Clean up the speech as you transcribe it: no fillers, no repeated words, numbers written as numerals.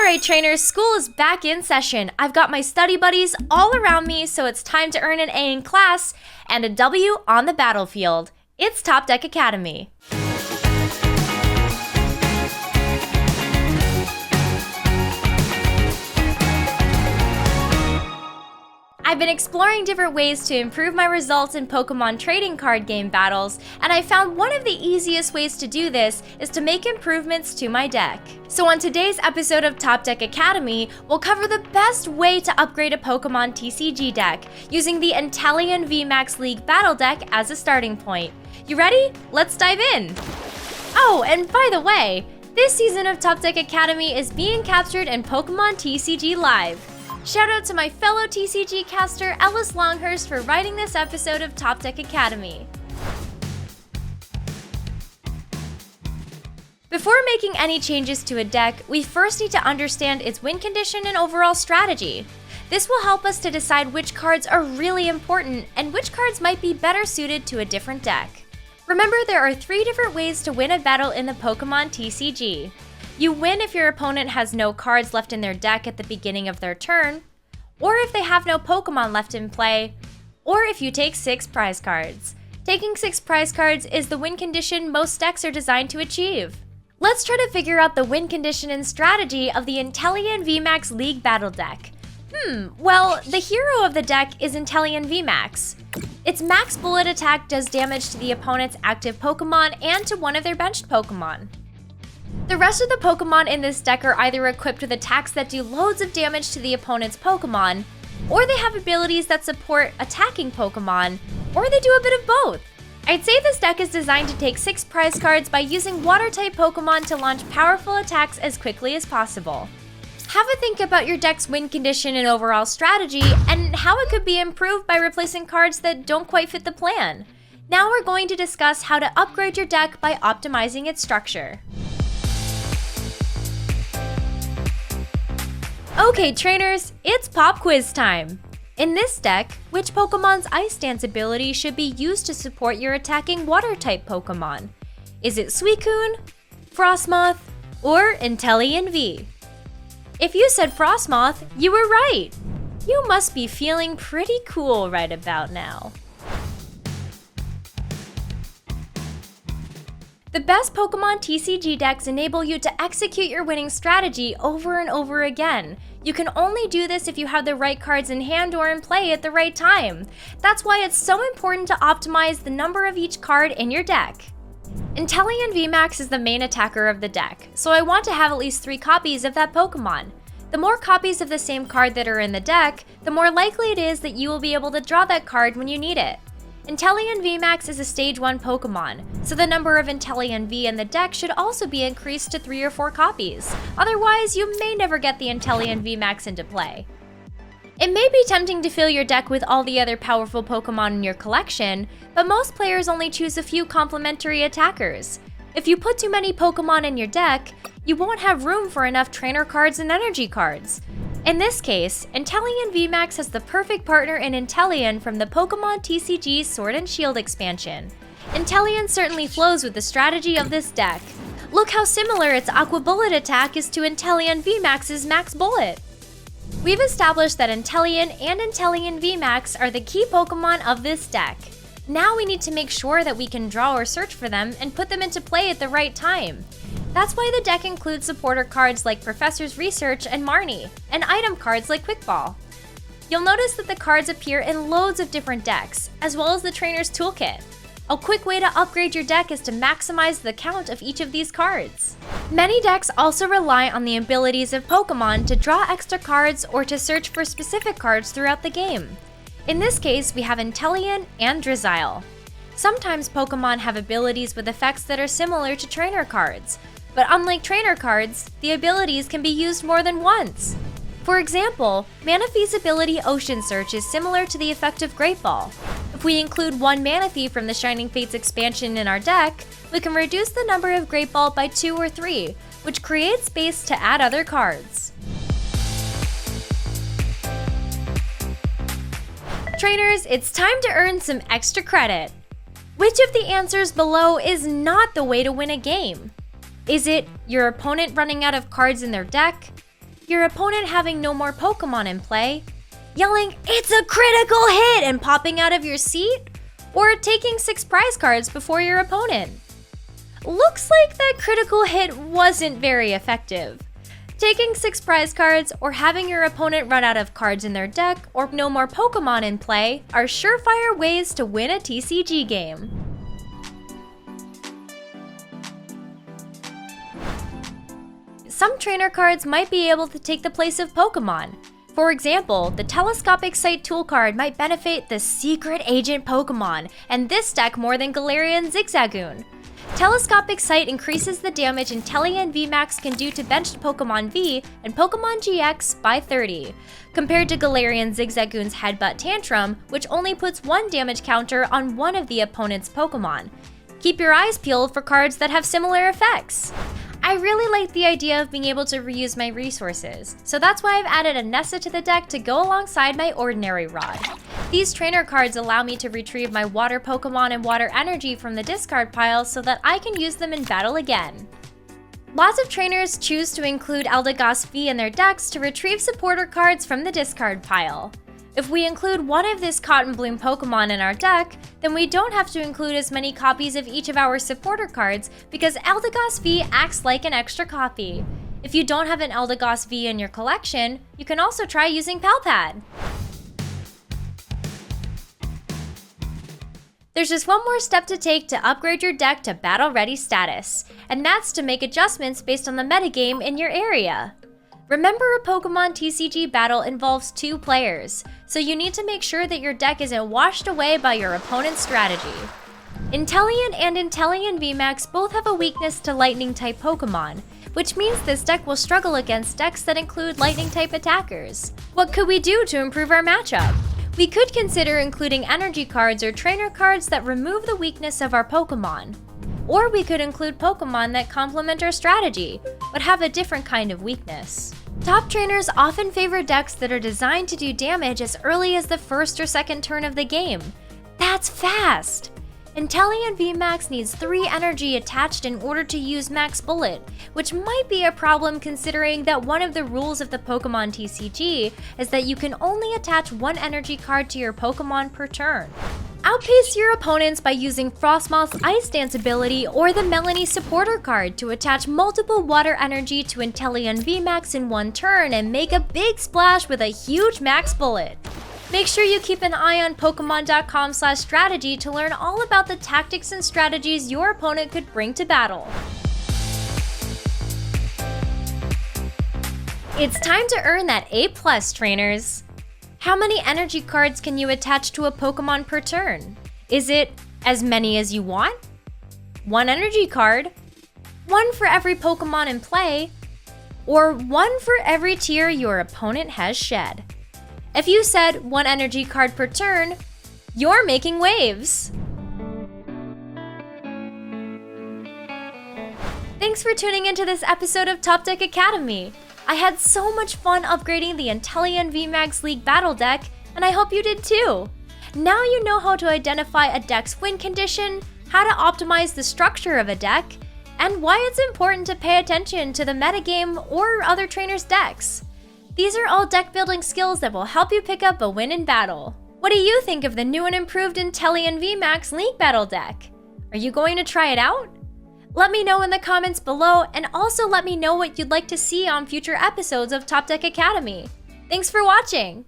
Alright trainers, school is back in session. I've got my study buddies all around me, so it's time to earn an A in class and a W on the battlefield. It's Top Deck Academy. I've been exploring different ways to improve my results in Pokemon trading card game battles, and I found one of the easiest ways to do this is to make improvements to my deck. So on today's episode of Top Deck Academy, we'll cover the best way to upgrade a Pokemon TCG deck, using the Inteleon VMAX League Battle Deck as a starting point. You ready? Let's dive in! Oh, and by the way, this season of Top Deck Academy is being captured in Pokemon TCG Live. Shout out to my fellow TCG caster Ellis Longhurst for writing this episode of Top Deck Academy. Before making any changes to a deck, we first need to understand its win condition and overall strategy. This will help us to decide which cards are really important and which cards might be better suited to a different deck. Remember, there are 3 different ways to win a battle in the Pokemon TCG. You win if your opponent has no cards left in their deck at the beginning of their turn, or if they have no Pokemon left in play, or if you take 6 prize cards. Taking 6 prize cards is the win condition most decks are designed to achieve. Let's try to figure out the win condition and strategy of the Inteleon VMAX League Battle Deck. Well, the hero of the deck is Inteleon VMAX. Its max bullet attack does damage to the opponent's active Pokemon and to one of their benched Pokemon. The rest of the Pokemon in this deck are either equipped with attacks that do loads of damage to the opponent's Pokemon, or they have abilities that support attacking Pokemon, or they do a bit of both. I'd say this deck is designed to take 6 prize cards by using Water-type Pokemon to launch powerful attacks as quickly as possible. Have a think about your deck's win condition and overall strategy, and how it could be improved by replacing cards that don't quite fit the plan. Now we're going to discuss how to upgrade your deck by optimizing its structure. Okay trainers, it's pop quiz time! In this deck, which Pokemon's Ice Dance ability should be used to support your attacking Water-type Pokemon? Is it Suicune, Frostmoth, or Inteleon V? If you said Frostmoth, you were right! You must be feeling pretty cool right about now. The best Pokemon TCG decks enable you to execute your winning strategy over and over again. You can only do this if you have the right cards in hand or in play at the right time. That's why it's so important to optimize the number of each card in your deck. Inteleon VMAX is the main attacker of the deck, so I want to have at least 3 copies of that Pokemon. The more copies of the same card that are in the deck, the more likely it is that you will be able to draw that card when you need it. Inteleon VMAX is a Stage 1 Pokemon, so the number of Inteleon V in the deck should also be increased to 3 or 4 copies. Otherwise, you may never get the Inteleon VMAX into play. It may be tempting to fill your deck with all the other powerful Pokemon in your collection, but most players only choose a few complementary attackers. If you put too many Pokemon in your deck, you won't have room for enough trainer cards and energy cards. In this case, Inteleon VMAX has the perfect partner in Inteleon from the Pokemon TCG Sword and Shield expansion. Inteleon certainly flows with the strategy of this deck. Look how similar its Aqua Bullet attack is to Inteleon VMAX's Max Bullet. We've established that Inteleon and Inteleon VMAX are the key Pokemon of this deck. Now we need to make sure that we can draw or search for them and put them into play at the right time. That's why the deck includes supporter cards like Professor's Research and Marnie, and item cards like Quick Ball. You'll notice that the cards appear in loads of different decks, as well as the Trainer's Toolkit. A quick way to upgrade your deck is to maximize the count of each of these cards. Many decks also rely on the abilities of Pokemon to draw extra cards or to search for specific cards throughout the game. In this case, we have Inteleon and Drizzile. Sometimes Pokemon have abilities with effects that are similar to trainer cards, but unlike trainer cards, the abilities can be used more than once. For example, Manaphy's ability Ocean Search is similar to the effect of Great Ball. If we include one Manaphy from the Shining Fates expansion in our deck, we can reduce the number of Great Ball by 2 or 3, which creates space to add other cards. Trainers, it's time to earn some extra credit. Which of the answers below is not the way to win a game? Is it your opponent running out of cards in their deck? your opponent having no more Pokémon in play, yelling, "It's a critical hit!" and popping out of your seat, or taking 6 prize cards before your opponent. Looks like that critical hit wasn't very effective. Taking 6 prize cards or having your opponent run out of cards in their deck or no more Pokémon in play are surefire ways to win a TCG game. Some trainer cards might be able to take the place of Pokémon. For example, the Telescopic Sight tool card might benefit the Secret Agent Pokémon and this deck more than Galarian Zigzagoon. Telescopic Sight increases the damage Inteleon VMAX can do to benched Pokemon V and Pokemon GX by 30, compared to Galarian Zigzagoon's Headbutt Tantrum, which only puts 1 damage counter on one of the opponent's Pokemon. Keep your eyes peeled for cards that have similar effects. I really like the idea of being able to reuse my resources, so that's why I've added a Nessa to the deck to go alongside my Ordinary Rod. These trainer cards allow me to retrieve my Water Pokemon and Water Energy from the discard pile so that I can use them in battle again. Lots of trainers choose to include Eldegoss V in their decks to retrieve supporter cards from the discard pile. If we include one of this Cotton Bloom Pokemon in our deck, then we don't have to include as many copies of each of our supporter cards because Eldegoss V acts like an extra copy. If you don't have an Eldegoss V in your collection, you can also try using Palpad. There's just one more step to take to upgrade your deck to Battle Ready status, and that's to make adjustments based on the metagame in your area. Remember, a Pokemon TCG battle involves 2 players, so you need to make sure that your deck isn't washed away by your opponent's strategy. Inteleon and Inteleon VMAX both have a weakness to Lightning-type Pokemon, which means this deck will struggle against decks that include Lightning-type attackers. What could we do to improve our matchup? We could consider including energy cards or trainer cards that remove the weakness of our Pokemon. Or we could include Pokemon that complement our strategy, but have a different kind of weakness. Top trainers often favor decks that are designed to do damage as early as the 1st or 2nd turn of the game. That's fast! Inteleon VMAX needs 3 energy attached in order to use Max Bullet, which might be a problem considering that one of the rules of the Pokemon TCG is that you can only attach 1 energy card to your Pokemon per turn. Outpace your opponents by using Frostmoth's Ice Dance ability or the Melanie supporter card to attach multiple water energy to Inteleon VMAX in 1 turn and make a big splash with a huge Max Bullet. Make sure you keep an eye on Pokemon.com/strategy to learn all about the tactics and strategies your opponent could bring to battle. It's time to earn that A+, trainers! How many energy cards can you attach to a Pokemon per turn? Is it as many as you want? 1 energy card? 1 for every Pokemon in play? Or 1 for every tear your opponent has shed? If you said 1 energy card per turn, you're making waves! Thanks for tuning into this episode of Top Deck Academy. I had so much fun upgrading the Inteleon VMAX League Battle deck, and I hope you did too. Now you know how to identify a deck's win condition, how to optimize the structure of a deck, and why it's important to pay attention to the metagame or other trainers' decks. These are all deck building skills that will help you pick up a win in battle. What do you think of the new and improved Inteleon VMAX League Battle deck? Are you going to try it out? Let me know in the comments below, and also let me know what you'd like to see on future episodes of Top Deck Academy. Thanks for watching!